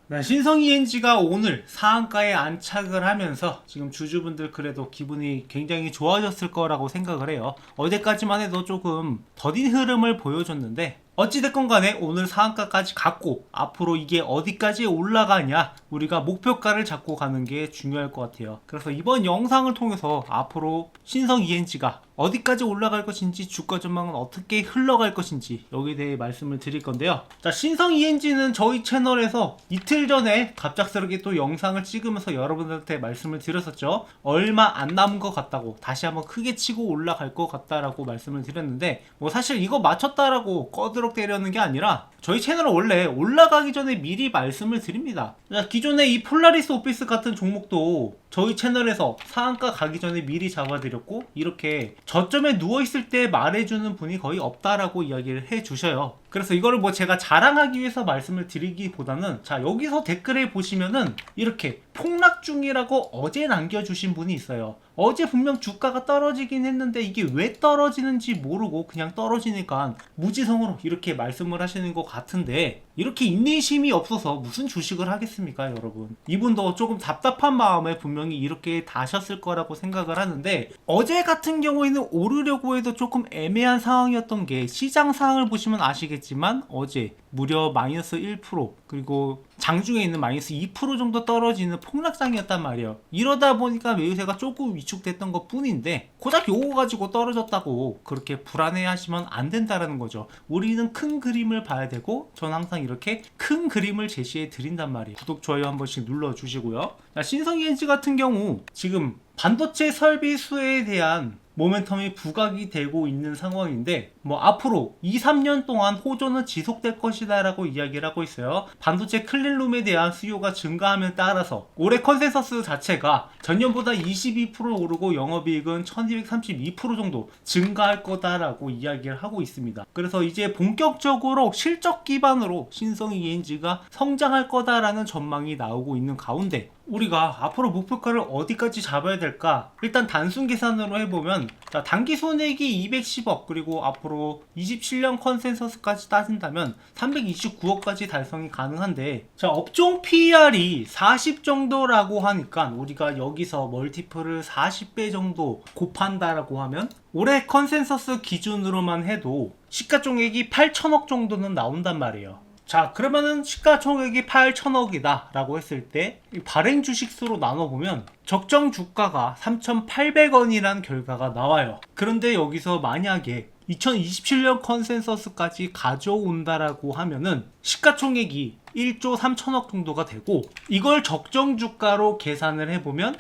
네, 신성 ENG가 오늘 상한가에 안착을 하면서 지금 주주분들 그래도 기분이 굉장히 좋아졌을 거라고 생각을 해요. 어제까지만 해도 조금 더딘 흐름을 보여줬는데 어찌됐건 간에 오늘 상한가까지 갔고 앞으로 이게 어디까지 올라가냐 우리가 목표가를 잡고 가는 게 중요할 것 같아요. 그래서 이번 영상을 통해서 앞으로 신성 ENG가 어디까지 올라갈 것인지 주가 전망은 어떻게 흘러갈 것인지 여기에 대해 말씀을 드릴 건데요. 자, 신성 ENG는 저희 채널에서 이틀 전에 갑작스럽게 또 영상을 찍으면서 여러분들한테 말씀을 드렸었죠. 얼마 안 남은 것 같다고, 다시 한번 크게 치고 올라갈 것 같다라고 말씀을 드렸는데 뭐 사실 이거 맞췄다라고 꺼드럭대려는 게 아니라 저희 채널은 원래 올라가기 전에 미리 말씀을 드립니다. 자, 기존에 이 폴라리스 오피스 같은 종목도 저희 채널에서 상한가 가기 전에 미리 잡아드렸고 이렇게 저점에 누워있을 때 말해주는 분이 거의 없다라고 이야기를 해주셔요. 그래서 이거를 뭐 제가 자랑하기 위해서 말씀을 드리기보다는, 자, 여기서 댓글에 보시면은 이렇게 폭락 중이라고 어제 남겨주신 분이 있어요. 어제 분명 주가가 떨어지긴 했는데 이게 왜 떨어지는지 모르고 그냥 떨어지니까 무지성으로 이렇게 말씀을 하시는 것 같은데, 이렇게 인내심이 없어서 무슨 주식을 하겠습니까, 여러분? 이분도 조금 답답한 마음에 분명히 이렇게 다셨을 거라고 생각을 하는데, 어제 같은 경우에는 오르려고 해도 조금 애매한 상황이었던 게, 시장 상황을 보시면 아시겠지만 어제 무려 마이너스 1%, 그리고 장중에 있는 마이너스 2% 정도 떨어지는 폭락장이었단 말이에요. 이러다 보니까 매수세가 조금 위축됐던 것 뿐인데 고작 요거 가지고 떨어졌다고 그렇게 불안해 하시면 안 된다라는 거죠. 우리는 큰 그림을 봐야 되고, 전 항상 이렇게 큰 그림을 제시해 드린단 말이에요. 구독, 좋아요 한 번씩 눌러 주시고요. 신성 ENG 같은 경우 지금 반도체 설비 수혜에 대한 모멘텀이 부각이 되고 있는 상황인데, 뭐 앞으로 2, 3년 동안 호조는 지속될 것이다 라고 이야기를 하고 있어요. 반도체 클린룸에 대한 수요가 증가함에 따라서 올해 컨센서스 자체가 전년보다 22% 오르고 영업이익은 1232% 정도 증가할 거다라고 이야기를 하고 있습니다. 그래서 이제 본격적으로 실적 기반으로 신성 ENG가 성장할 거다라는 전망이 나오고 있는 가운데, 우리가 앞으로 목표가를 어디까지 잡아야 될까? 일단 단순 계산으로 해보면, 자, 단기 손익이 210억, 그리고 앞으로 27년 컨센서스까지 따진다면 329억까지 달성이 가능한데, 자, 업종 PER이 40 정도라고 하니까 우리가 여기서 멀티플을 40배 정도 곱한다라고 하면 올해 컨센서스 기준으로만 해도 시가총액이 8천억 정도는 나온단 말이에요. 자, 그러면은 시가총액이 8천억이다 라고 했을 때 발행 주식수로 나눠보면 적정 주가가 3,800원이라는 결과가 나와요. 그런데 여기서 만약에 2027년 컨센서스까지 가져온다라고 하면은 시가총액이 1조 3천억 정도가 되고, 이걸 적정 주가로 계산을 해보면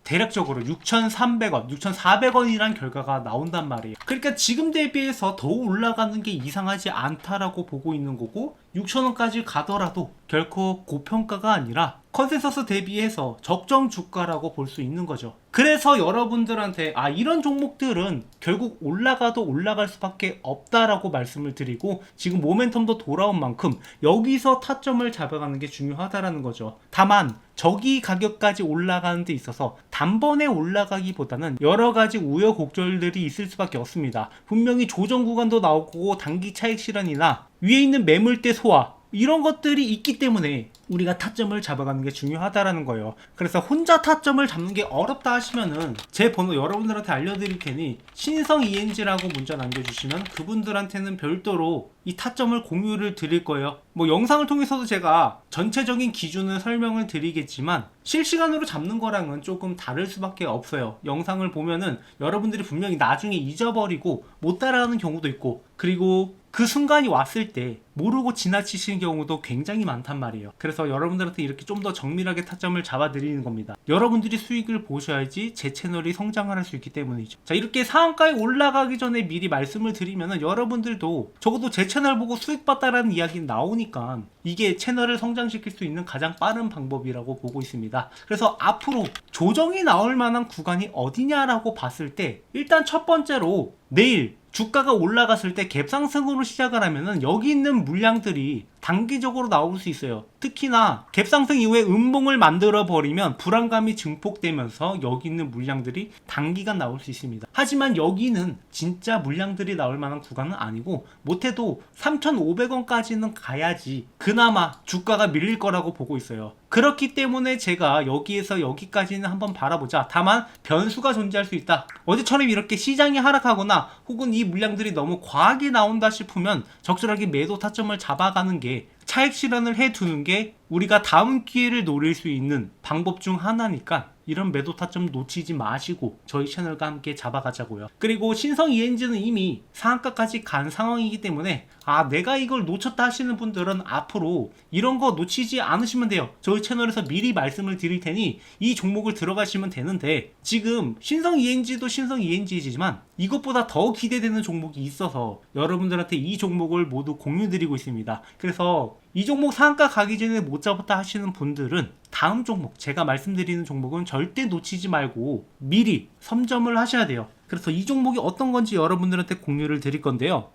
대략적으로 6,300원, 6,400원이란 결과가 나온단 말이에요. 그러니까 지금 대비해서 더 올라가는 게 이상하지 않다라고 보고 있는 거고, 6,000원까지 가더라도 결코 고평가가 아니라 컨센서스 대비해서 적정 주가라고 볼 수 있는 거죠. 그래서 여러분들한테 이런 종목들은 결국 올라가도 올라갈 수밖에 없다라고 말씀을 드리고, 지금 모멘텀도 돌아온 만큼 여기서 타점을 잡아가는 게 중요하다라는 거죠. 다만 저기 가격까지 올라가는 데 있어서 단번에 올라가기보다는 여러 가지 우여곡절들이 있을 수밖에 없습니다. 분명히 조정 구간도 나오고 단기 차익 실현이나 위에 있는 매물대 소화, 이런 것들이 있기 때문에 우리가 타점을 잡아가는 게 중요하다라는 거예요. 그래서 혼자 타점을 잡는 게 어렵다 하시면은 제 번호 여러분들한테 알려드릴 테니 신성 ENG라고 문자 남겨주시면 그분들한테는 별도로 이 타점을 공유를 드릴 거예요. 뭐 영상을 통해서도 제가 전체적인 기준을 설명을 드리겠지만 실시간으로 잡는 거랑은 조금 다를 수밖에 없어요. 영상을 보면은 여러분들이 분명히 나중에 잊어버리고 못 따라하는 경우도 있고, 그리고 그 순간이 왔을 때 모르고 지나치시는 경우도 굉장히 많단 말이에요. 그래서 여러분들한테 이렇게 좀 더 정밀하게 타점을 잡아드리는 겁니다. 여러분들이 수익을 보셔야지 제 채널이 성장을 할 수 있기 때문이죠. 자, 이렇게 상한가에 올라가기 전에 미리 말씀을 드리면은 여러분들도 적어도 제 채널 보고 수익 봤다라는 이야기 나오니까 이게 채널을 성장시킬 수 있는 가장 빠른 방법이라고 보고 있습니다. 그래서 앞으로 조정이 나올 만한 구간이 어디냐라고 봤을 때, 일단 첫 번째로 내일 주가가 올라갔을 때 갭상승으로 시작을 하면은 여기 있는 물량들이 단기적으로 나올 수 있어요. 특히나 갭상승 이후에 음봉을 만들어 버리면 불안감이 증폭되면서 여기 있는 물량들이 단기간 나올 수 있습니다. 하지만 여기는 진짜 물량들이 나올 만한 구간은 아니고 못해도 3,500원까지는 가야지 그나마 주가가 밀릴 거라고 보고 있어요. 그렇기 때문에 제가 여기에서 여기까지는 한번 바라보자. 다만 변수가 존재할 수 있다. 어제처럼 이렇게 시장이 하락하거나 혹은 이 물량들이 너무 과하게 나온다 싶으면 적절하게 매도 타점을 잡아가는 게 차익 실현을 해두는 게 우리가 다음 기회를 노릴 수 있는 방법 중 하나니까 이런 매도 타점 놓치지 마시고 저희 채널과 함께 잡아가자고요. 그리고 신성 ENG는 이미 상한가까지 간 상황이기 때문에 내가 이걸 놓쳤다 하시는 분들은 앞으로 이런 거 놓치지 않으시면 돼요. 저희 채널에서 미리 말씀을 드릴 테니 이 종목을 들어가시면 되는데 지금 신성 ENG도 신성 ENG이지만 이것보다 더 기대되는 종목이 있어서 여러분들한테 이 종목을 모두 공유드리고 있습니다. 그래서 이 종목 상한가 가기 전에 못 잡았다 하시는 분들은 다음 종목, 제가 말씀드리는 종목은 절대 놓치지 말고 미리 선점을 하셔야 돼요. 그래서 이 종목이 어떤 건지 여러분들한테 공유를 드릴 건데요.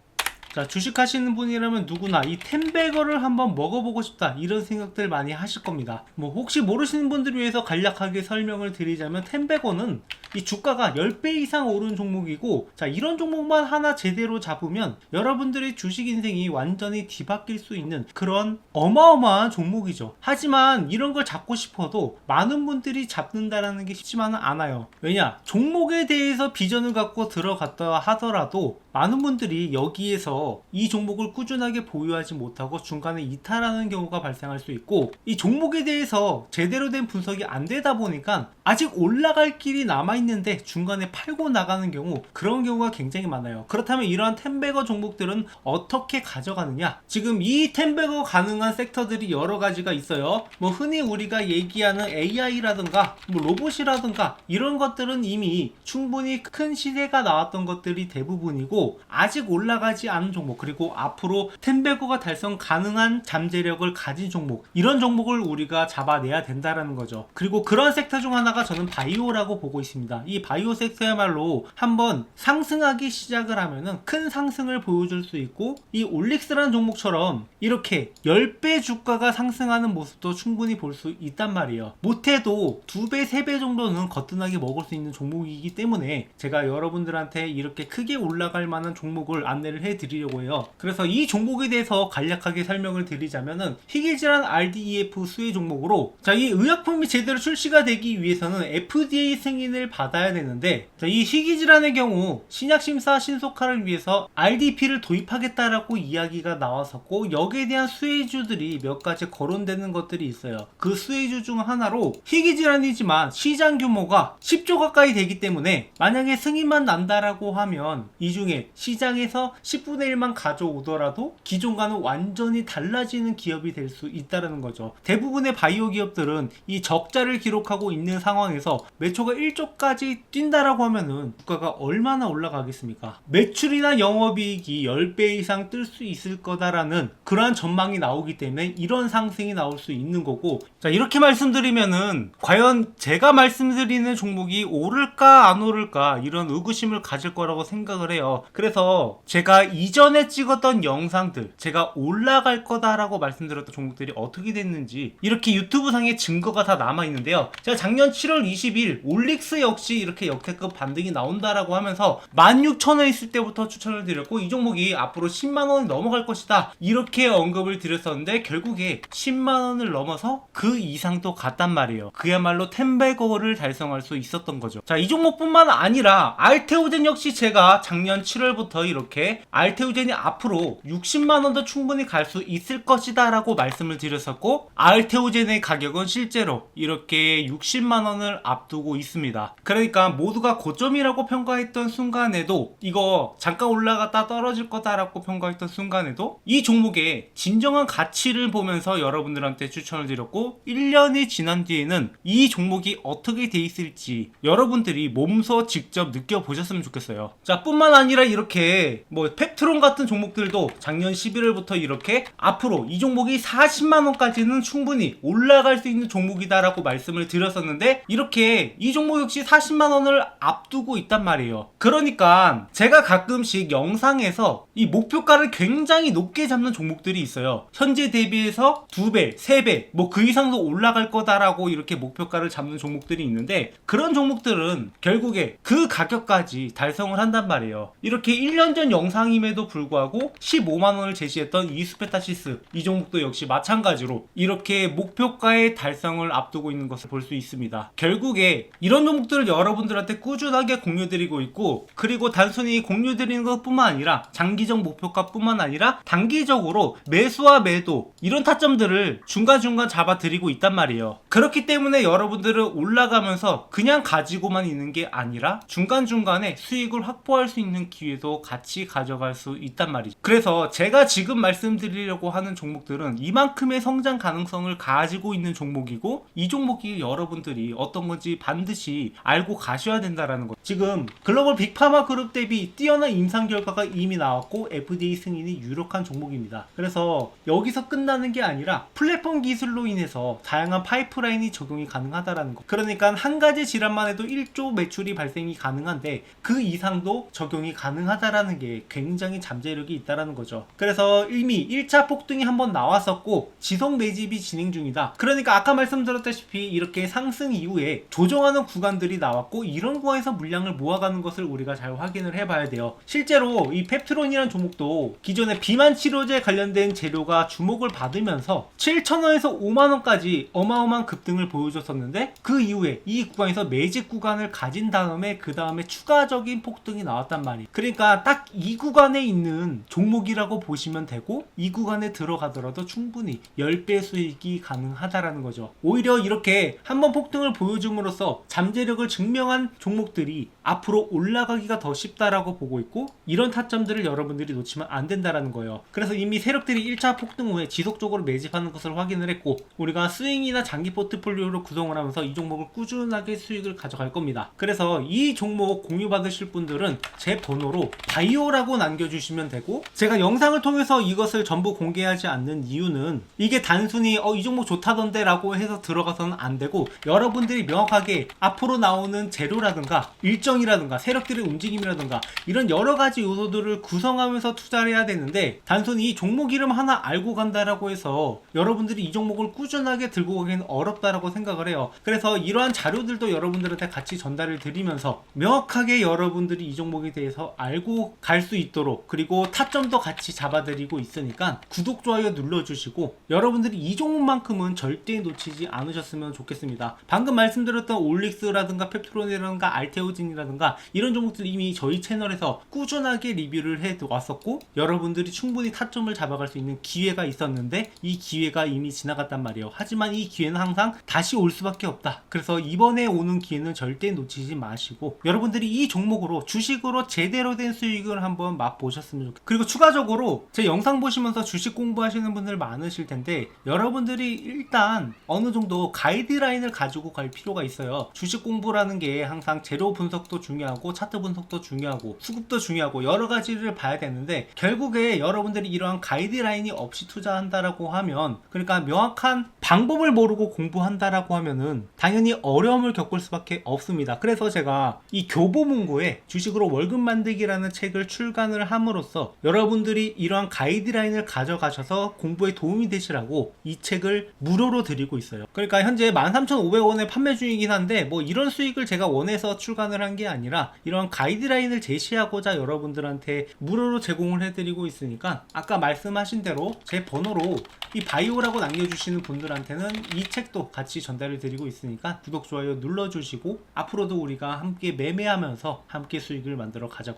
자, 주식 하시는 분이라면 누구나 이 텐베거를 한번 먹어보고 싶다 이런 생각들 많이 하실 겁니다. 뭐 혹시 모르시는 분들을 위해서 간략하게 설명을 드리자면 텐베거는 이 주가가 10배 이상 오른 종목이고, 자, 이런 종목만 하나 제대로 잡으면 여러분들의 주식 인생이 완전히 뒤바뀔 수 있는 그런 어마어마한 종목이죠. 하지만 이런 걸 잡고 싶어도 많은 분들이 잡는다라는 게 쉽지만은 않아요. 왜냐? 종목에 대해서 비전을 갖고 들어갔다 하더라도 많은 분들이 여기에서 이 종목을 꾸준하게 보유하지 못하고 중간에 이탈하는 경우가 발생할 수 있고, 이 종목에 대해서 제대로 된 분석이 안 되다 보니까 아직 올라갈 길이 남아있는데 중간에 팔고 나가는 경우, 그런 경우가 굉장히 많아요. 그렇다면 이러한 텐베거 종목들은 어떻게 가져가느냐? 지금 이 텐베거 가능한 섹터들이 여러 가지가 있어요. 뭐 흔히 우리가 얘기하는 AI라든가 뭐 로봇이라든가 이런 것들은 이미 충분히 큰 시세가 나왔던 것들이 대부분이고, 아직 올라가지 않은 종목, 그리고 앞으로 텐베거가 달성 가능한 잠재력을 가진 종목, 이런 종목을 우리가 잡아내야 된다라는 거죠. 그리고 그런 섹터 중 하나가 저는 바이오라고 보고 있습니다. 이 바이오 섹터야말로 한번 상승하기 시작을 하면은 큰 상승을 보여줄 수 있고, 이 올릭스라는 종목처럼 이렇게 10배 주가가 상승하는 모습도 충분히 볼 수 있단 말이에요. 못해도 2배, 3배 정도는 거뜬하게 먹을 수 있는 종목이기 때문에 제가 여러분들한테 이렇게 크게 올라갈 만한 종목을 안내를 해드리려고 해요. 그래서 이 종목에 대해서 간략하게 설명을 드리자면은 희귀질환 RDEF 수혜 종목으로, 자, 이 의약품이 제대로 출시가 되기 위해서는 FDA 승인을 받아야 되는데, 자, 이 희귀질환의 경우 신약심사 신속화를 위해서 RDP를 도입하겠다라고 이야기가 나왔었고, 여기에 대한 수혜주들이 몇 가지 거론되는 것들이 있어요. 그 수혜주 중 하나로 희귀질환이지만 시장 규모가 10조 가까이 되기 때문에 만약에 승인만 난다라고 하면 이 중에 시장에서 10분의 1만 가져오더라도 기존과는 완전히 달라지는 기업이 될 수 있다는 거죠. 대부분의 바이오 기업들은 이 적자를 기록하고 있는 상황에서 매초가 1조까지 뛴다라고 하면은 주가가 얼마나 올라가겠습니까? 매출이나 영업이익이 10배 이상 뜰 수 있을 거다라는 그러한 전망이 나오기 때문에 이런 상승이 나올 수 있는 거고, 자, 이렇게 말씀드리면은 과연 제가 말씀드리는 종목이 오를까 안 오를까 이런 의구심을 가질 거라고 생각을 해요. 그래서 제가 이전에 찍었던 영상들, 제가 올라갈 거다라고 말씀드렸던 종목들이 어떻게 됐는지 이렇게 유튜브 상에 증거가 다 남아있는데요. 제가 작년 7월 20일 올릭스 역시 이렇게 역대급 반등이 나온다라고 하면서 16,000원 있을 때부터 추천을 드렸고, 이 종목이 앞으로 10만원이 넘어갈 것이다 이렇게 언급을 드렸었는데 결국에 10만원을 넘어서 그 이상도 갔단 말이에요. 그야말로 텐베거를 달성할 수 있었던 거죠. 자, 이 종목뿐만 아니라 알테오젠 역시 제가 작년 7월부터 이렇게 알테오젠이 앞으로 60만원도 충분히 갈 수 있을 것이다 라고 말씀을 드렸었고, 알테오젠의 가격은 실제로 이렇게 60만원을 앞두고 있습니다. 그러니까 모두가 고점이라고 평가했던 순간에도, 이거 잠깐 올라갔다 떨어질 거다라고 평가했던 순간에도 이 종목의 진정한 가치를 보면서 여러분들한테 추천을 드렸고, 1년이 지난 뒤에는 이 종목이 어떻게 돼 있을지 여러분들이 몸소 직접 느껴보셨으면 좋겠어요. 자, 뿐만 아니라 이렇게 뭐 펩트론 같은 종목들도 작년 11월부터 이렇게 앞으로 이 종목이 40만원까지는 충분히 올라갈 수 있는 종목이다라고 말씀을 드렸었는데, 이렇게 이 종목 역시 40만원을 앞두고 있단 말이에요. 그러니까 제가 가끔씩 영상에서 이 목표가를 굉장히 높게 잡는 종목들이 있어요. 현재 대비해서 2배, 3배, 뭐 그 이상도 올라갈 거다라고 이렇게 목표가를 잡는 종목들이 있는데, 그런 종목들은 결국에 그 가격까지 달성을 한단 말이에요. 이렇게 1년 전 영상임에도 불구하고 15만원을 제시했던 이수페타시스, 이 종목도 역시 마찬가지로 이렇게 목표가의 달성을 앞두고 있는 것을 볼 수 있습니다. 결국에 이런 종목들을 여러분들한테 꾸준하게 공유드리고 있고, 그리고 단순히 공유드리는 것뿐만 아니라 장기적 목표가 뿐만 아니라 단기적으로 매수와 매도 이런 타점들을 중간중간 잡아드리고 있단 말이에요. 그렇기 때문에 여러분들은 올라가면서 그냥 가지고만 있는 게 아니라 중간중간에 수익을 확보할 수 있는 기회도 같이 가져갈 수 있단 말이죠. 그래서 제가 지금 말씀드리려고 하는 종목들은 이만큼의 성장 가능성을 가지고 있는 종목이고, 이 종목이 여러분들이 어떤 건지 반드시 알고 가셔야 된다라는 거. 지금 글로벌 빅파마 그룹 대비 뛰어난 임상 결과가 이미 나왔고 FDA 승인이 유력한 종목입니다. 그래서 여기서 끝나는 게 아니라 플랫폼 기술로 인해서 다양한 파이프라인이 적용이 가능하다라는 거. 그러니까 한 가지 질환만 해도 1조 매출이 발생이 가능한데 그 이상도 적용이 가능하다라는 게 굉장히 잠재력이 있다라는 거죠. 그래서 이미 1차 폭등이 한번 나왔었고 지속 매집이 진행 중이다. 그러니까 아까 말씀드렸다시피 이렇게 상승 이후에 조정하는 구간들이 나왔고, 이런 구간에서 물량을 모아가는 것을 우리가 잘 확인을 해봐야 돼요. 실제로 이 펩트론이라는 종목도 기존에 비만 치료제 관련된 재료가 주목을 받으면서 7,000원에서 5만원까지 어마어마한 급등을 보여줬었는데, 그 이후에 이 구간에서 매집 구간을 가진 다음에 그 다음에 추가적인 폭등이 나왔단 말이에요. 그러니까 딱 이 구간에 있는 종목이라고 보시면 되고, 이 구간에 들어가더라도 충분히 10배 수익이 가능하다라는 거죠. 오히려 이렇게 한번 폭등을 보여줌으로써 잠재력을 증명한 종목들이 앞으로 올라가기가 더 쉽다라고 보고 있고, 이런 타점들을 여러분들이 놓치면 안 된다라는 거예요. 그래서 이미 세력들이 1차 폭등 후에 지속적으로 매집하는 것을 확인을 했고, 우리가 스윙이나 장기 포트폴리오를 구성을 하면서 이 종목을 꾸준하게 수익을 가져갈 겁니다. 그래서 이 종목 공유 받으실 분들은 제 번호로 바이오라고 남겨주시면 되고, 제가 영상을 통해서 이것을 전부 공개하지 않는 이유는 이게 단순히 이 종목 좋다던데 라고 해서 들어가서는 안 되고, 여러분들이 명확하게 앞으로 나오는 재료라든가 일정이라든가 세력들의 움직임이라든가 이런 여러가지 요소들을 구성하면서 투자를 해야 되는데, 단순히 이 종목 이름 하나 알고 간다라고 해서 여러분들이 이 종목을 꾸준하게 들고 가기는 어렵다라고 생각을 해요. 그래서 이러한 자료들도 여러분들한테 같이 전달을 드리면서 명확하게 여러분들이 이 종목에 대해서 알고 갈 수 있도록, 그리고 타점도 같이 잡아드리고 있으니까 구독, 좋아요 눌러주시고 여러분들이 이 종목만큼은 절대 놓치지 않으셨으면 좋겠습니다. 방금 말씀드렸던 올릭스라든가 펩트론이라든가 알테오진이라든가 이런 종목들 이미 저희 채널에서 꾸준하게 리뷰를 해 왔었고, 여러분들이 충분히 타점을 잡아갈 수 있는 기회가 있었는데 이 기회가 이미 지나갔단 말이에요. 하지만 이 기회는 항상 다시 올 수밖에 없다. 그래서 이번에 오는 기회는 절대 놓치지 마시고 여러분들이 이 종목으로 주식으로 제대로 된 수익을 한번 맛보셨으면 좋겠어요. 그리고 추가적으로 제 영상 보시면서 주식 공부하시는 분들 많으실 텐데, 여러분들이 일단 어느 정도 가이드라인을 가지고 갈 필요가 있어요. 주식 공부라는 게 항상 재료 분석도 중요하고 차트 분석도 중요하고 수급도 중요하고 여러 가지를 봐야 되는데, 결국에 여러분들이 이러한 가이드라인이 없이 투자한다라고 하면, 그러니까 명확한 방법을 모르고 공부한다라고 하면은 당연히 어려움을 겪을 수밖에 없습니다. 그래서 제가 이 교보문고에 주식으로 월급 만들기라는 책을 출간을 함으로써 여러분들이 이러한 가이드라인을 가져가셔서 공부에 도움이 되시라고 이 책을 무료로 드리고 있어요. 그러니까 현재 13,500원에 판매 중이긴 한데, 뭐 이런 수익을 제가 원해서 출간을 한 게 아니라 이런 가이드라인을 제시하고자 여러분들한테 무료로 제공을 해드리고 있으니까, 아까 말씀하신 대로 제 번호로 이 바이오라고 남겨주시는 분들한테는 이 책도 같이 전달을 드리고 있으니까 구독, 좋아요 눌러주시고 앞으로도 우리가 함께 매매하면서 함께 수익을 만들어 가자고.